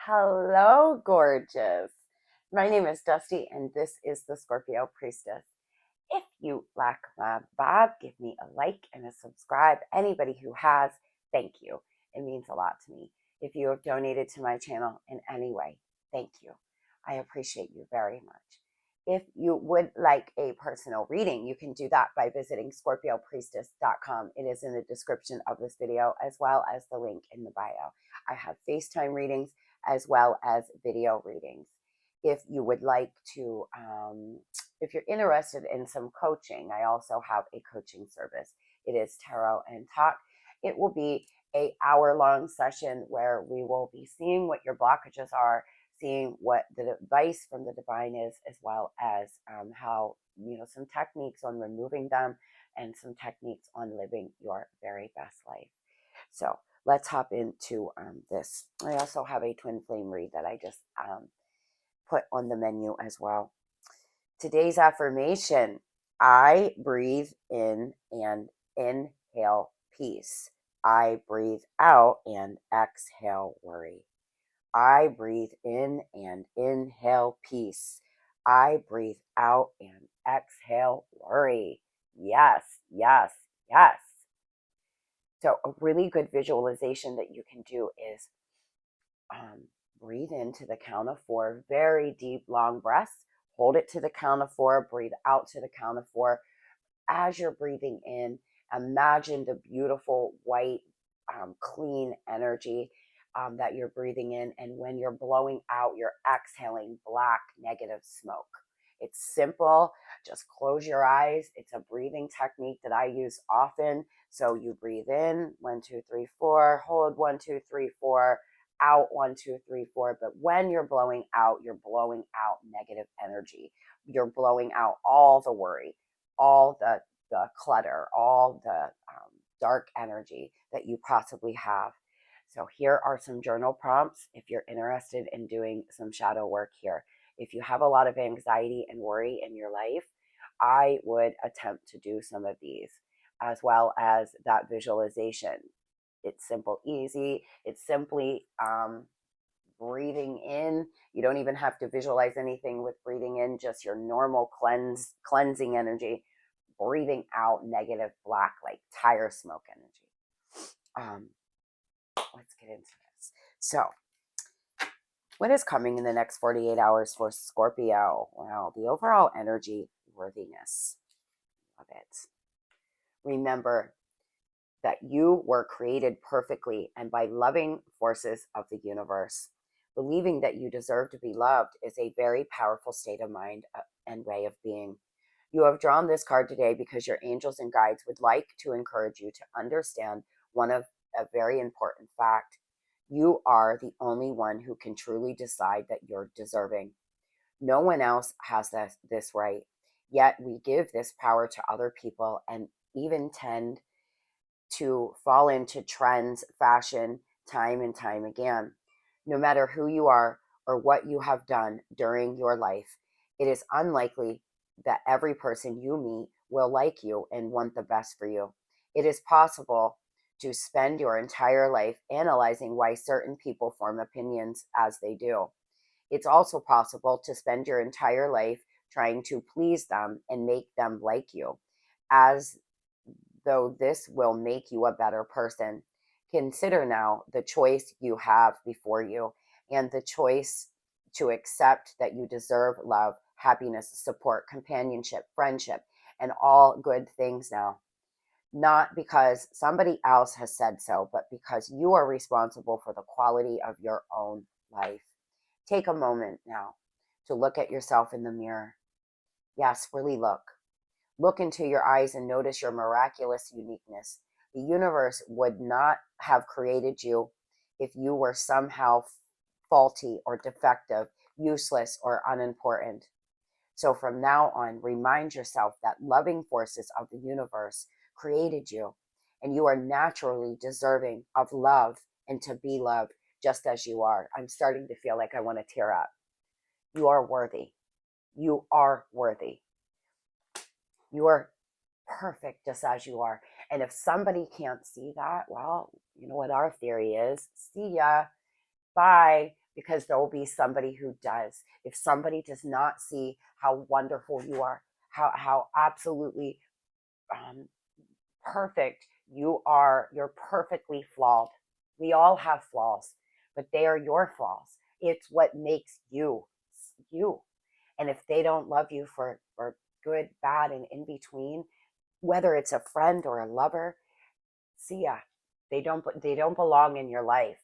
Hello, gorgeous. My name is Dusty, and this is the Scorpio Priestess. If you like my vibe, give me a like and a subscribe. Anybody who has, thank you. It means a lot to me. If you have donated to my channel in any way, thank you. I appreciate you very much. If you would like a personal reading, you can do that by visiting scorpiopriestess.com. It is in the description of this video, as well as the link in the bio. I have FaceTime readings as well as video readings. If you would like to, if you're interested in some coaching, I also have a coaching service. It is Tarot and Talk. It will be an hour-long session where we will be seeing what your blockages are, seeing what the advice from the divine is, as well as how, some techniques on removing them and some techniques on living your very best life. So let's hop into this. I also have a twin flame read that I just put on the menu as well. Today's affirmation: I breathe in and inhale peace. I breathe out and exhale worry. I breathe in and inhale peace. I breathe out and exhale worry. Yes, yes, yes. So a really good visualization that you can do is breathe into the count of 4, very deep, long breaths. Hold it to the count of 4, breathe out to the count of 4. As you're breathing in, imagine the beautiful, white, clean energy that you're breathing in. And when you're blowing out, you're exhaling black, negative smoke. It's simple. Just close your eyes. It's a breathing technique that I use often. So you breathe in, 1, 2, 3, 4, hold 1, 2, 3, 4, out 1, 2, 3, 4. But when you're blowing out, you're blowing out negative energy. You're blowing out all the worry, all the clutter, all the dark energy that you possibly have. So here are some journal prompts if you're interested in doing some shadow work here. If you have a lot of anxiety and worry in your life, I would attempt to do some of these, as well as that visualization. It's simple, easy. It's simply breathing in. You don't even have to visualize anything with breathing in, just your normal cleansing energy. Breathing out negative black, like tire smoke energy. Let's get into this. So, what is coming in the next 48 hours for Scorpio? Well, the overall energy, worthiness. Love it. Remember that you were created perfectly and by loving forces of the universe. Believing that you deserve to be loved is a very powerful state of mind and way of being. You have drawn this card today because your angels and guides would like to encourage you to understand a very important fact. You are the only one who can truly decide that you're deserving. No one else has this right. Yet we give this power to other people and even tend to fall into trends, fashion, time and time again. No matter who you are or what you have done during your life, it is unlikely that every person you meet will like you and want the best for you. It is possible to spend your entire life analyzing why certain people form opinions as they do. It's also possible to spend your entire life trying to please them and make them like you, as though this will make you a better person. Consider now the choice you have before you and the choice to accept that you deserve love, happiness, support, companionship, friendship, and all good things now. Not because somebody else has said so, but because you are responsible for the quality of your own life. Take a moment now to look at yourself in the mirror. Yes, really look. Look into your eyes and notice your miraculous uniqueness. The universe would not have created you if you were somehow faulty or defective, useless or unimportant. So from now on, remind yourself that loving forces of the universe created you, and you are naturally deserving of love and to be loved just as you are. I'm starting to feel like I want to tear up. You are worthy. You are worthy. You are perfect just as you are. And if somebody can't see that, well, you know what our theory is. See ya. Bye. because there will be somebody who does. If somebody does not see how wonderful you are, how absolutely um, perfect you are, you're perfectly flawed. We all have flaws, but they are your flaws. It's what makes you you. And if they don't love you for good, bad, and in between, whether it's a friend or a lover, see ya. They don't belong in your life.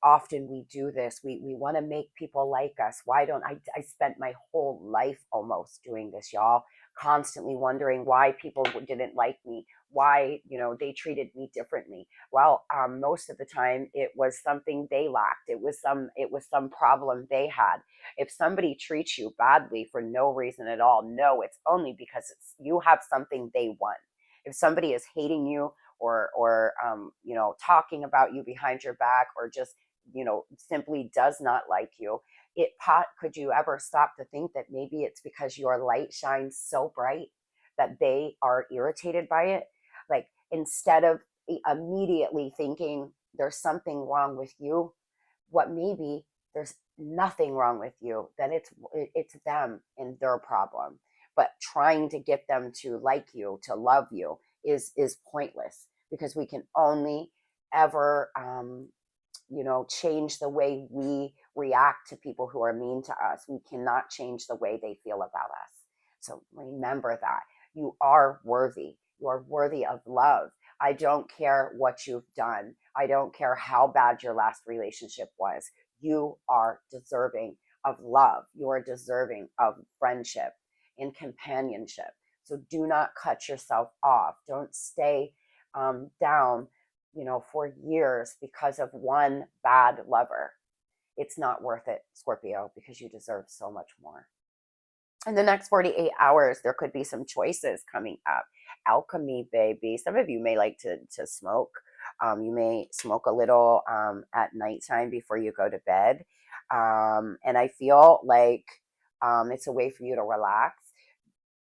Often we do this. We want to make people like us. Why don't I spent my whole life almost doing this, y'all, constantly wondering why people didn't like me, why they treated me differently. Well, most of the time it was something they lacked. It was some problem they had. If somebody treats you badly for no reason at all, no, it's only because you have something they want. If somebody is hating you or talking about you behind your back, or just simply does not like you, could you ever stop to think that maybe it's because your light shines so bright that they are irritated by it? Like, instead of immediately thinking there's something wrong with you, what maybe there's nothing wrong with you, then it's them and their problem. But trying to get them to like you, to love you, is pointless, because we can only ever change the way we react to people who are mean to us. We cannot change the way they feel about us. So remember that you are worthy. You are worthy of love. I don't care what you've done. I don't care how bad your last relationship was. You are deserving of love. You are deserving of friendship and companionship. So do not cut yourself off. Don't stay down, for years because of one bad lover. It's not worth it, Scorpio, because you deserve so much more. In the next 48 hours, there could be some choices coming up. Alchemy, baby. Some of you may like to smoke. You may smoke a little at nighttime before you go to bed. And I feel like it's a way for you to relax,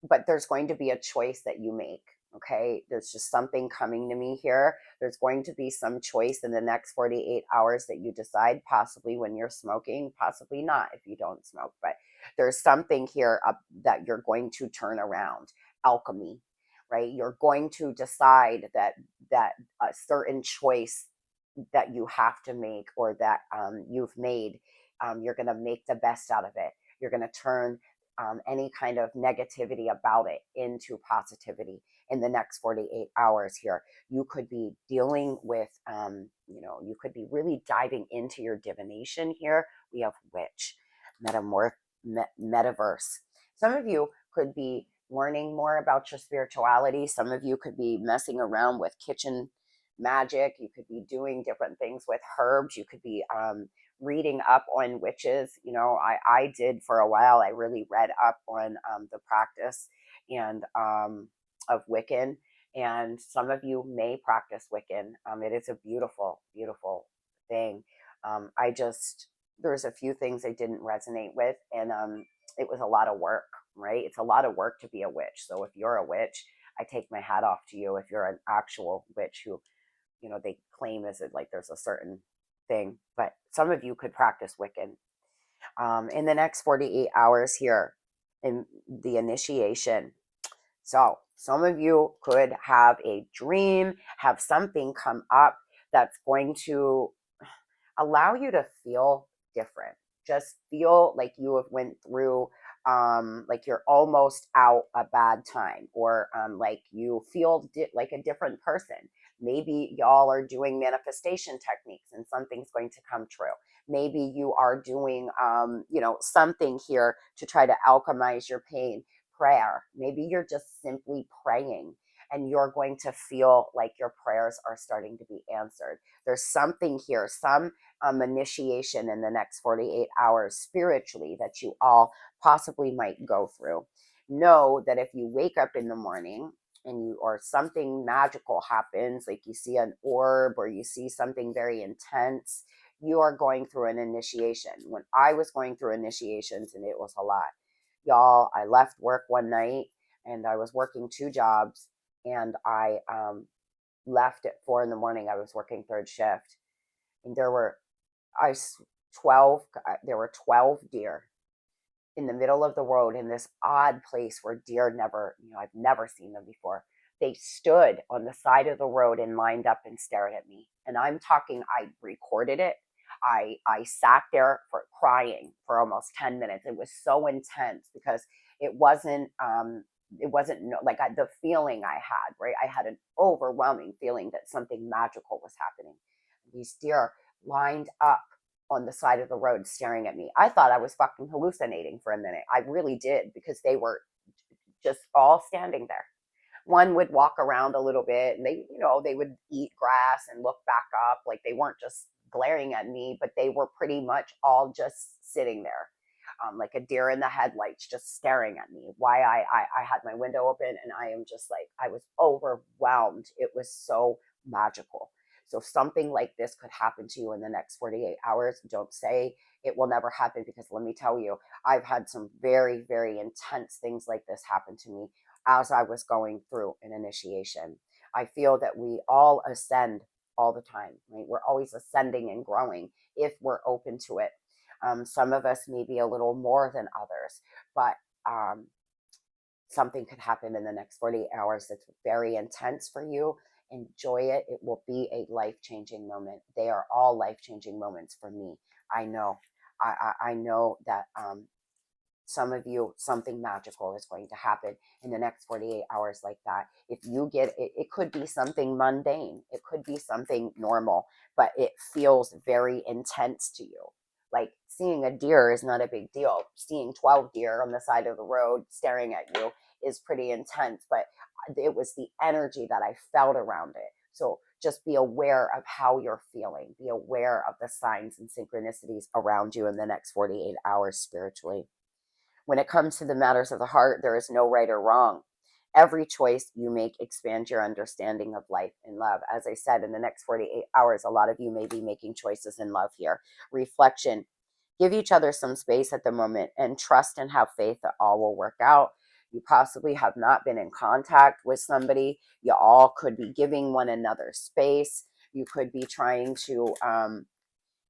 but there's going to be a choice that you make. Okay, there's just something coming to me here. There's going to be some choice in the next 48 hours that you decide, possibly when you're smoking, possibly not if you don't smoke, but there's something here that you're going to turn around. Alchemy, right? You're going to decide that a certain choice that you have to make, or that you've made, you're going to make the best out of it. You're going to turn any kind of negativity about it into positivity in the next 48 hours here. You could be dealing with, you could be really diving into your divination here. We have witch, metaverse. Some of you could be learning more about your spirituality. Some of you could be messing around with kitchen magic. You could be doing different things with herbs. You could be reading up on witches. I did for a while. I really read up on the practice and of Wiccan. And some of you may practice Wiccan. It is a beautiful, beautiful thing. There's a few things I didn't resonate with, and it was a lot of work, right? It's a lot of work to be a witch. So if you're a witch, I take my hat off to you. If you're an actual witch who, they claim is it like there's a certain thing, but some of you could practice Wiccan. In the next 48 hours here, in the initiation. So some of you could have a dream, have something come up that's going to allow you to feel different. Just feel like you have went through, like you're almost out a bad time, or like you feel like a different person. Maybe y'all are doing manifestation techniques and something's going to come true. Maybe you are doing, something here to try to alchemize your pain. Prayer. Maybe you're just simply praying, and you're going to feel like your prayers are starting to be answered. There's something here, some initiation in the next 48 hours spiritually that you all possibly might go through. Know that if you wake up in the morning or something magical happens, like you see an orb or you see something very intense, you are going through an initiation. When I was going through initiations, and it was a lot, y'all, I left work one night and I was working 2 jobs, and I left at 4 a.m. I was working third shift, and there were, there were 12 deer in the middle of the road in this odd place where deer never, I've never seen them before. They stood on the side of the road and lined up and stared at me. And I'm talking, I recorded it. I sat there for crying for almost 10 minutes. It was so intense because it wasn't, like the feeling I had, right? I had an overwhelming feeling that something magical was happening. These deer lined up on the side of the road staring at me. I thought I was fucking hallucinating for a minute. I really did, because they were just all standing there. One would walk around a little bit, and they would eat grass and look back up. Like, they weren't just glaring at me, but they were pretty much all just sitting there. Like a deer in the headlights, just staring at me. Why I had my window open, and I am just like, I was overwhelmed. It was so magical. So something like this could happen to you in the next 48 hours. Don't say it will never happen, because let me tell you, I've had some very, very intense things like this happen to me as I was going through an initiation. I feel that we all ascend all the time, right? We're always ascending and growing if we're open to it. Some of us may be a little more than others, but something could happen in the next 48 hours that's very intense for you. Enjoy it. It will be a life-changing moment. They are all life-changing moments for me. I know. I know that some of you, something magical is going to happen in the next 48 hours like that. If you get it, it could be something mundane. It could be something normal, but it feels very intense to you. Like, seeing a deer is not a big deal. Seeing 12 deer on the side of the road staring at you is pretty intense, but it was the energy that I felt around it. So just be aware of how you're feeling. Be aware of the signs and synchronicities around you in the next 48 hours spiritually. When it comes to the matters of the heart, there is no right or wrong. Every choice you make expands your understanding of life and love. As I said, in the next 48 hours, a lot of you may be making choices in love here. Reflection. Give each other some space at the moment, and trust and have faith that all will work out. You possibly have not been in contact with somebody. You all could be giving one another space. You could be trying to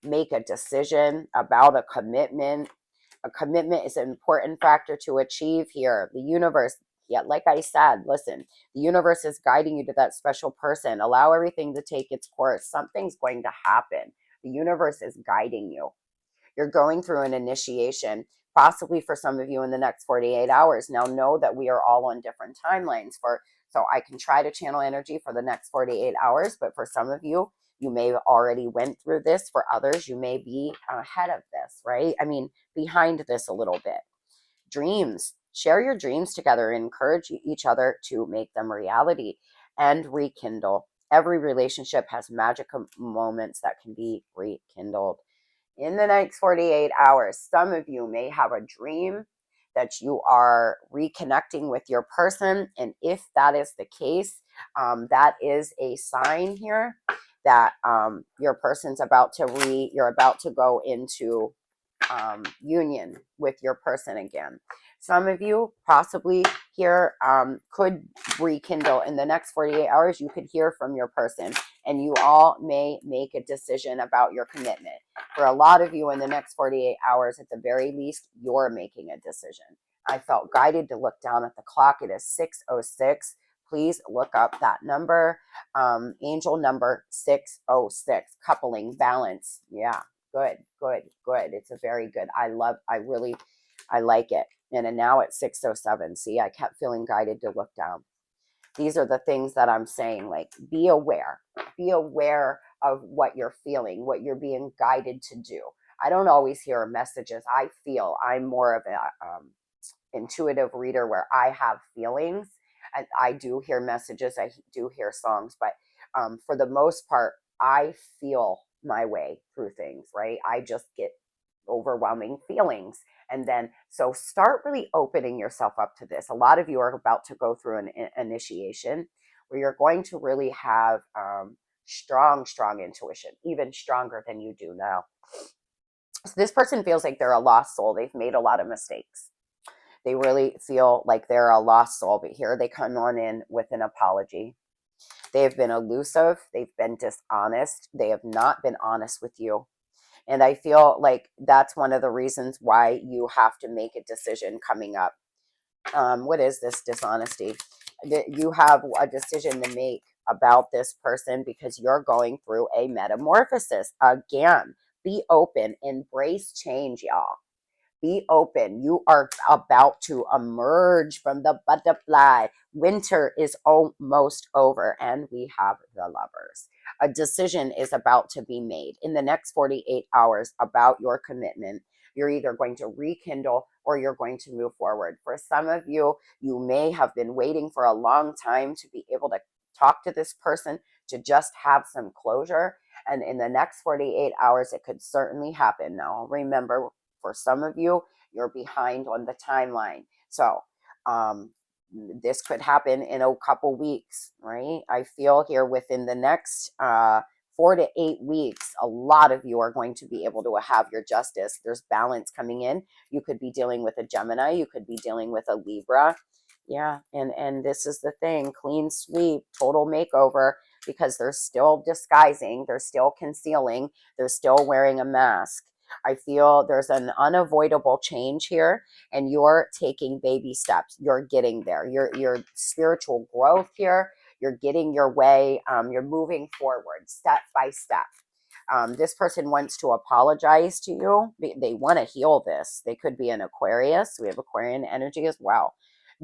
make a decision about a commitment. A commitment is an important factor to achieve here. The universe, yeah, like I said, listen, the universe is guiding you to that special person. Allow everything to take its course. Something's going to happen. The universe is guiding you. You're going through an initiation, possibly for some of you in the next 48 hours. Now, know that we are all on different timelines, so I can try to channel energy for the next 48 hours, but for some of you, you may have already went through this. For others, you may be ahead of this, right? I mean, behind this a little bit. Dreams. Share your dreams together and encourage each other to make them reality and rekindle. Every relationship has magic moments that can be rekindled. In the next 48 hours, some of you may have a dream that you are reconnecting with your person. And if that is the case, that is a sign here that your person's you're about to go into union with your person again. Some of you possibly here could rekindle in the next 48 hours. You could hear from your person, and you all may make a decision about your commitment. For a lot of you in the next 48 hours, at the very least, you're making a decision. I felt guided to look down at the clock. It is 6:06. Please look up that number. Angel number 6:06. Coupling balance. Yeah. Good. It's a very good. I like it. And now it's 6:07. See, I kept feeling guided to look down. These are the things that I'm saying. Like, be aware. Be aware of what you're feeling, what you're being guided to do. I don't always hear messages. I feel. I'm more of a intuitive reader where I have feelings. And I do hear messages. I do hear songs. But for the most part, I feel my way through things, right? I just get overwhelming feelings. And then, so start really opening yourself up to this. A lot of you are about to go through an initiation where you're going to really have strong intuition, even stronger than you do now. So this person feels like they're a lost soul. They've made a lot of mistakes. They really feel like they're a lost soul, but here they come on in with an apology. They have been elusive. They've been dishonest. They have not been honest with you. And I feel like that's one of the reasons why you have to make a decision coming up. What is this dishonesty? You have a decision to make about this person because you're going through a metamorphosis. Again, be open, embrace change, y'all. Be open. You are about to emerge from the butterfly. Winter is almost over, and we have the Lovers. A decision is about to be made in the next 48 hours about your commitment. You're either going to rekindle or you're going to move forward. For some of you, you may have been waiting for a long time to be able to talk to this person, to just have some closure. And in the next 48 hours, it could certainly happen. Now, remember, for some of you, you're behind on the timeline. So this could happen in a couple weeks, right? I feel here within the next 4 to 8 weeks, a lot of you are going to be able to have your justice. There's balance coming in. You could be dealing with a Gemini. You could be dealing with a Libra. Yeah, and this is the thing, clean sweep, total makeover, because they're still disguising, they're still concealing, they're still wearing a mask. I feel there's an unavoidable change here, and you're taking baby steps. You're getting there. Your spiritual growth here. You're getting your way. You're moving forward step by step. This person wants to apologize to you. They want to heal this. They could be an Aquarius. We have Aquarian energy as well.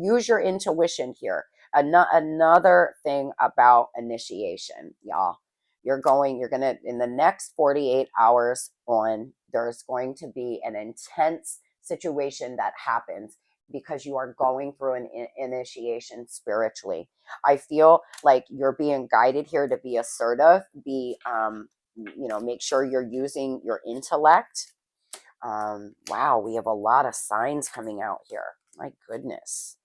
Use your intuition here. Another thing about initiation, y'all. You're going to, in the next 48 hours on, there's going to be an intense situation that happens because you are going through an initiation spiritually. I feel like you're being guided here to be assertive, make sure you're using your intellect. Wow, we have a lot of signs coming out here. My goodness.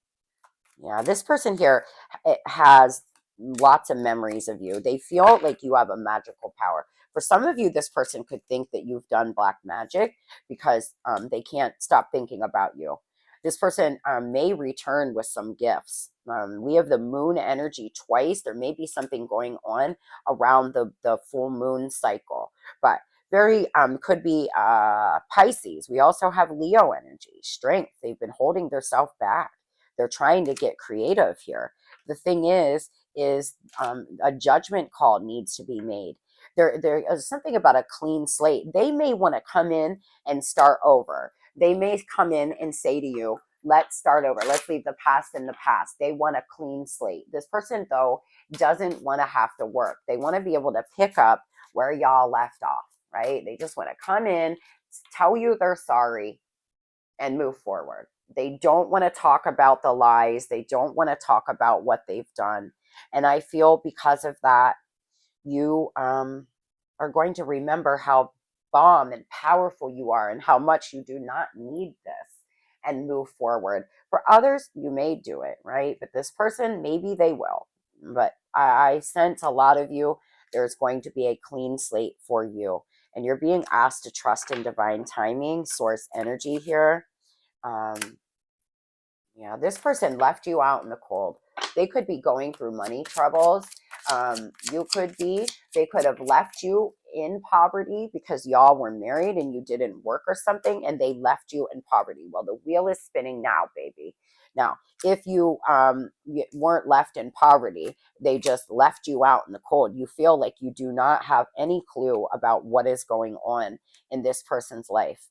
Yeah, this person here has lots of memories of you. They feel like you have a magical power. For some of you, this person could think that you've done black magic because they can't stop thinking about you. This person may return with some gifts. We have the moon energy twice. There may be something going on around the full moon cycle, but very could be Pisces. We also have Leo energy, strength. They've been holding themselves back. They're trying to get creative here. The thing is a judgment call needs to be made. There is something about a clean slate. They may want to come in and start over. They may come in and say to you, let's start over. Let's leave the past in the past. They want a clean slate. This person, though, doesn't want to have to work. They want to be able to pick up where y'all left off, right? They just want to come in, tell you they're sorry, and move forward. They don't want to talk about the lies. They don't want to talk about what they've done. And I feel because of that, you are going to remember how bomb and powerful you are and how much you do not need this and move forward. For others, you may do it, right? But this person, maybe they will. But I sense a lot of you, there's going to be a clean slate for you. And you're being asked to trust in divine timing, source energy here. Yeah, this person left you out in the cold. They could be going through money troubles. They could have left you in poverty because y'all were married and you didn't work or something, and they left you in poverty. Well, the wheel is spinning now, baby. Now, if you weren't left in poverty, they just left you out in the cold. You feel like you do not have any clue about what is going on in this person's life.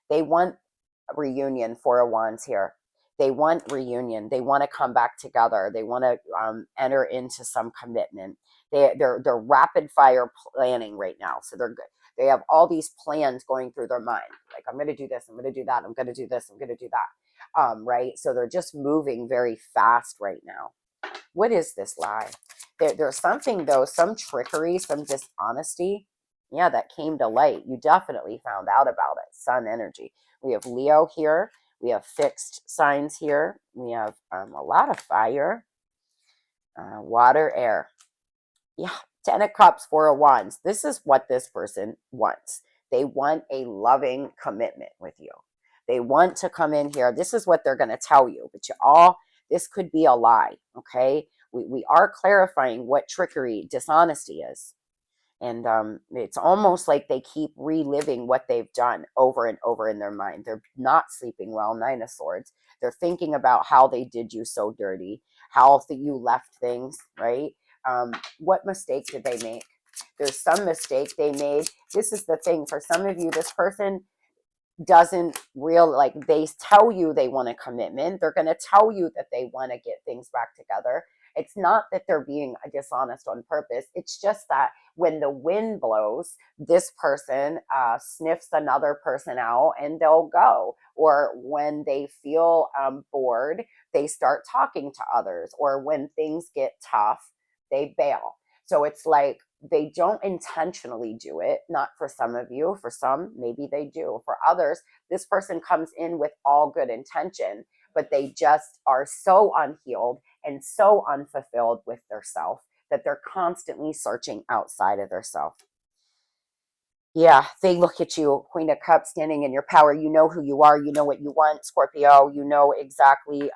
They want reunion, Four of Wands here. They want reunion. They want to come back together. They want to enter into some commitment. They're rapid fire planning right now. So they're good. They have all these plans going through their mind. Like, I'm going to do this. I'm going to do that. I'm going to do this. I'm going to do that. Right. So they're just moving very fast right now. What is this lie? There's something, though, some trickery, some dishonesty. Yeah, that came to light. You definitely found out about it. Sun energy. We have Leo here. We have fixed signs here. We have a lot of fire, water, air. Yeah, 10 of Cups, 4 of Wands. This is what this person wants. They want a loving commitment with you. They want to come in here. This is what they're going to tell you. But this could be a lie, okay? We are clarifying what trickery, dishonesty is. And it's almost like they keep reliving what they've done over and over in their mind. They're not sleeping well, Nine of Swords. They're thinking about how they did you so dirty, how you left things, right? What mistake did they make? There's some mistake they made. This is the thing. For some of you, this person doesn't like, they tell you they want a commitment. They're going to tell you that they want to get things back together. It's not that they're being dishonest on purpose. It's just that when the wind blows, this person sniffs another person out and they'll go. Or when they feel bored, they start talking to others. Or when things get tough, they bail. So it's like, they don't intentionally do it. Not for some of you. For some, maybe they do. For others, this person comes in with all good intention, but they just are so unhealed and so unfulfilled with their self that they're constantly searching outside of their self. Yeah, they look at you, Queen of Cups, standing in your power. You know who you are. You know what you want, Scorpio. You know exactly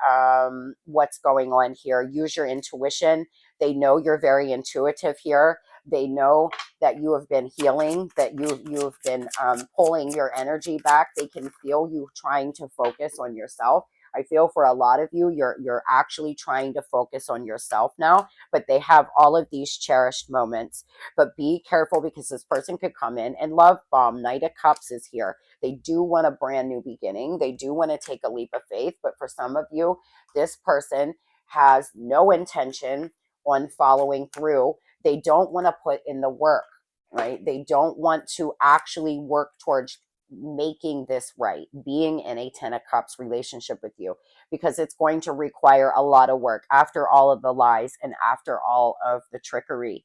what's going on here. Use your intuition. They know you're very intuitive here. They know that you have been healing, that you've been pulling your energy back. They can feel you trying to focus on yourself. I feel for a lot of you, you're actually trying to focus on yourself now, but they have all of these cherished moments. But be careful, because this person could come in and love bomb. Knight of Cups is here. They do want a brand new beginning. They do want to take a leap of faith. But for some of you, this person has no intention on following through. They don't want to put in the work, right? They don't want to actually work towards making this right, being in a 10 of Cups relationship with you, because it's going to require a lot of work after all of the lies and after all of the trickery.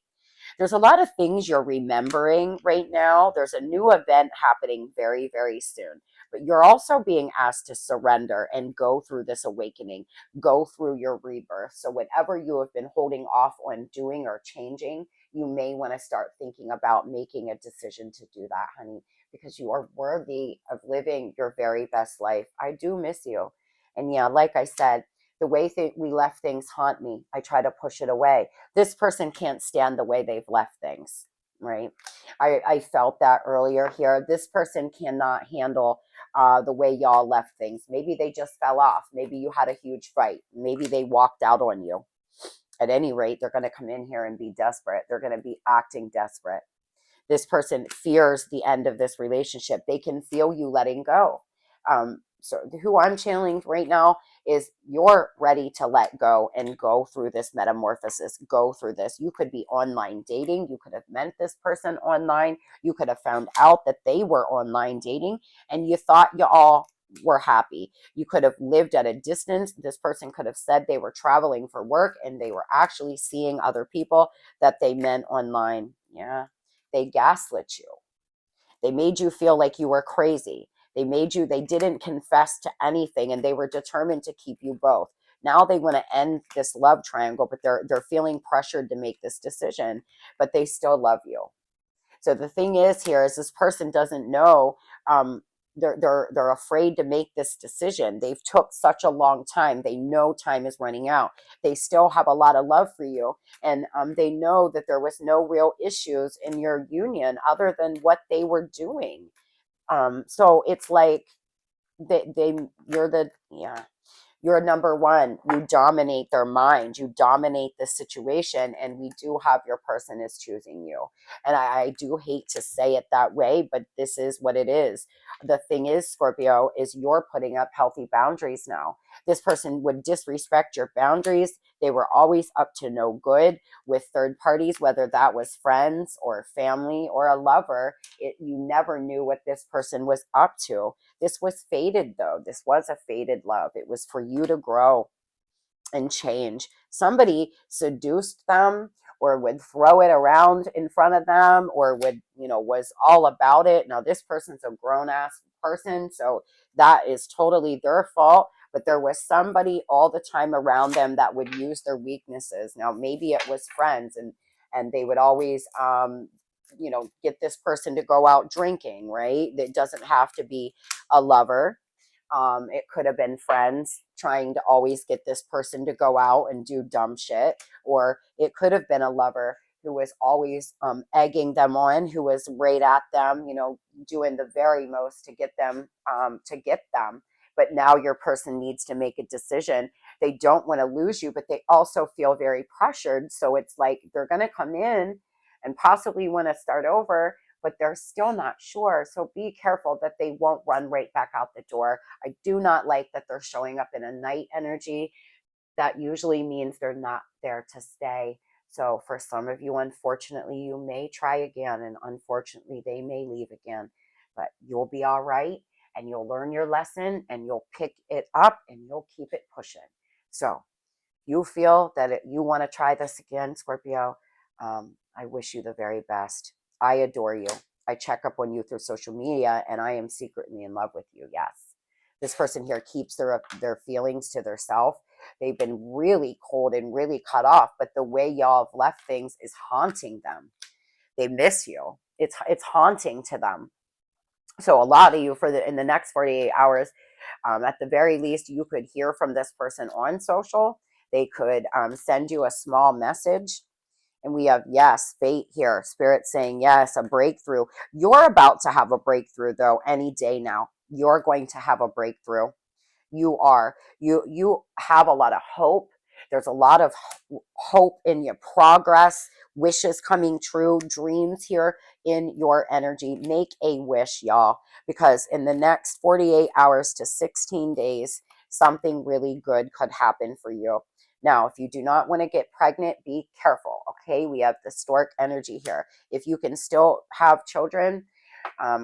There's a lot of things you're remembering right now. There's a new event happening very, very soon. But you're also being asked to surrender and go through this awakening, go through your rebirth. So whatever you have been holding off on doing or changing, you may want to start thinking about making a decision to do that, honey, because you are worthy of living your very best life. I do miss you. And yeah, like I said, the way we left things haunt me. I try to push it away. This person can't stand the way they've left things, right? I felt that earlier here. This person cannot handle the way y'all left things. Maybe they just fell off. Maybe you had a huge fight. Maybe they walked out on you. At any rate, they're going to come in here and be desperate. They're going to be acting desperate. This person fears the end of this relationship. They can feel you letting go. So who I'm channeling right now is, you're ready to let go and go through this metamorphosis, go through this. You could be online dating. You could have met this person online. You could have found out that they were online dating and you thought you all were happy. You could have lived at a distance. This person could have said they were traveling for work and they were actually seeing other people that they met online. Yeah. They gaslit you. They made you feel like you were crazy. They didn't confess to anything and they were determined to keep you both. Now they want to end this love triangle, but they're feeling pressured to make this decision, but they still love you. So the thing is here is, this person doesn't know, they're afraid to make this decision. They've took such a long time. They know time is running out. They still have a lot of love for you, and they know that there was no real issues in your union other than what they were doing. So it's like you're the, yeah, you're number one. You dominate their mind. You dominate the situation. And we do have, your person is choosing you. And I do hate to say it that way, but this is what it is. The thing is, Scorpio, is you're putting up healthy boundaries now. This person would disrespect your boundaries. They were always up to no good with third parties, whether that was friends or family or a lover. You never knew what this person was up to. This was fated, though. This was a fated love. It was for you to grow and change. Somebody seduced them or would throw it around in front of them or was all about it. Now, this person's a grown ass person, so that is totally their fault. But there was somebody all the time around them that would use their weaknesses. Now, maybe it was friends, and they would always, get this person to go out drinking, right? It doesn't have to be a lover. It could have been friends trying to always get this person to go out and do dumb shit, or it could have been a lover who was always egging them on, who was right at them, doing the very most to get them, But now your person needs to make a decision. They don't want to lose you, but they also feel very pressured. So it's like they're going to come in and possibly want to start over, but they're still not sure. So be careful that they won't run right back out the door. I do not like that they're showing up in a night energy. That usually means they're not there to stay. So for some of you, unfortunately, you may try again, and unfortunately, they may leave again, but you'll be all right, and you'll learn your lesson, and you'll pick it up, and you'll keep it pushing. So you feel that you want to try this again, Scorpio, I wish you the very best. I adore you. I check up on you through social media, and I am secretly in love with you. Yes. This person here keeps their feelings to themselves. They've been really cold and really cut off, but the way y'all have left things is haunting them. They miss you. It's haunting to them. So a lot of you in the next 48 hours, at the very least, you could hear from this person on social. They could send you a small message. And we have, yes, fate here. Spirit saying, yes, a breakthrough. You're about to have a breakthrough, though, any day now. You're going to have a breakthrough. You have a lot of hope. There's a lot of hope in your progress, wishes coming true, dreams here in your energy. Make a wish, y'all, because in the next 48 hours to 16 days, something really good could happen for you. Now, if you do not want to get pregnant, be careful, okay? We have the stork energy here. If you can still have children,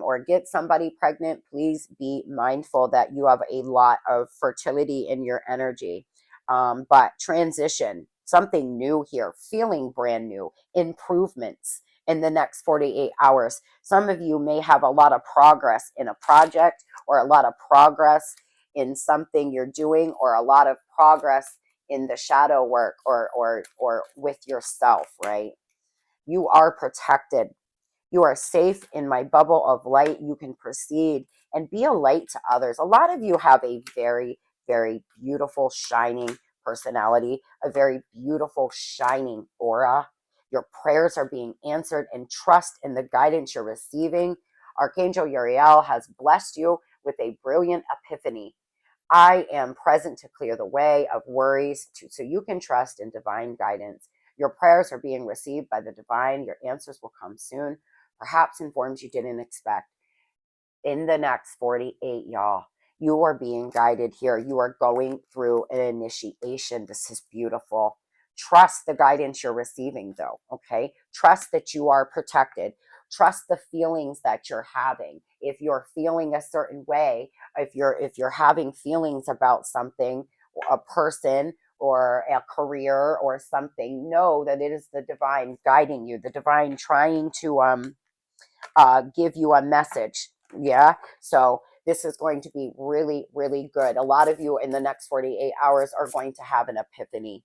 or get somebody pregnant, please be mindful that you have a lot of fertility in your energy. But transition, something new here, feeling brand new, improvements in the next 48 hours. Some of you may have a lot of progress in a project, or a lot of progress in something you're doing, or a lot of progress in the shadow work, or with yourself, right? You are protected. You are safe in my bubble of light. You can proceed and be a light to others. A lot of you have a very, very beautiful, shining personality, a very beautiful, shining aura. Your prayers are being answered, and trust in the guidance you're receiving. Archangel Uriel has blessed you with a brilliant epiphany. I am present to clear the way of worries so you can trust in divine guidance. Your prayers are being received by the divine. Your answers will come soon, perhaps in forms you didn't expect. In the next 48, y'all, you are being guided here. You are going through an initiation. This is beautiful. Trust the guidance you're receiving, though, okay? Trust that you are protected. Trust the feelings that you're having. If you're feeling a certain way, if you're having feelings about something, a person, or a career, or something, know that it is the divine guiding you, the divine trying to give you a message. Yeah. So this is going to be really, really good. A lot of you in the next 48 hours are going to have an epiphany.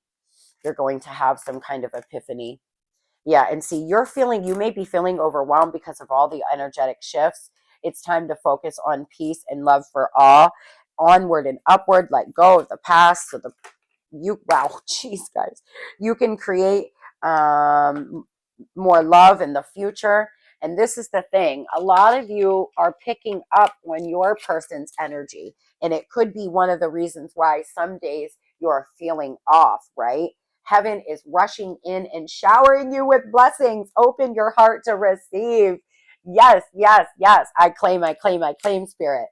You're going to have some kind of epiphany. Yeah. And see, you may be feeling overwhelmed because of all the energetic shifts. It's time to focus on peace and love for all. Onward and upward, let go of the past. So wow, jeez, guys, you can create more love in the future. And this is the thing, a lot of you are picking up on your person's energy, and it could be one of the reasons why some days you're feeling off, right? Heaven is rushing in and showering you with blessings. Open your heart to receive. Yes, yes, yes. I claim, Spirit.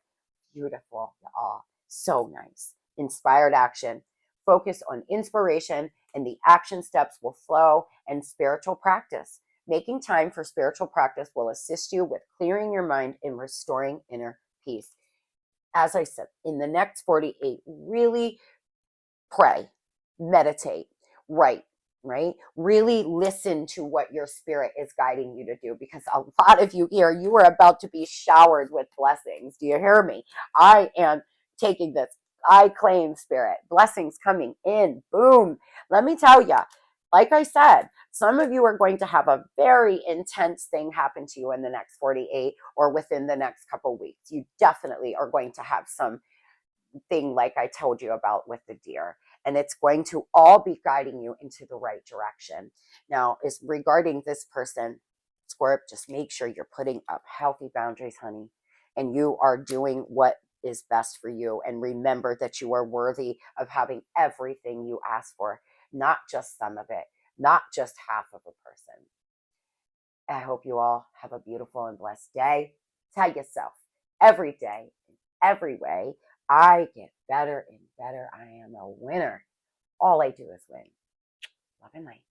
Beautiful, y'all. So nice. Inspired action. Focus on inspiration, and the action steps will flow, and spiritual practice. Making time for spiritual practice will assist you with clearing your mind and restoring inner peace. As I said, in the next 48, really pray, meditate, write, right? Really listen to what your spirit is guiding you to do, because a lot of you here, you are about to be showered with blessings. Do you hear me? I am taking this. I claim, Spirit, blessings coming in. Boom. Let me tell you, like I said, some of you are going to have a very intense thing happen to you in the next 48, or within the next couple weeks. You definitely are going to have some thing like I told you about with the deer. and it's going to all be guiding you into the right direction. Now, is regarding this person, Scorp, just make sure you're putting up healthy boundaries, honey, and you are doing what is best for you. And remember that you are worthy of having everything you ask for, not just some of it, not just half of a person. I hope you all have a beautiful and blessed day. Tell yourself every day, in every way, I get better and better. I am a winner. All I do is win. Love and light.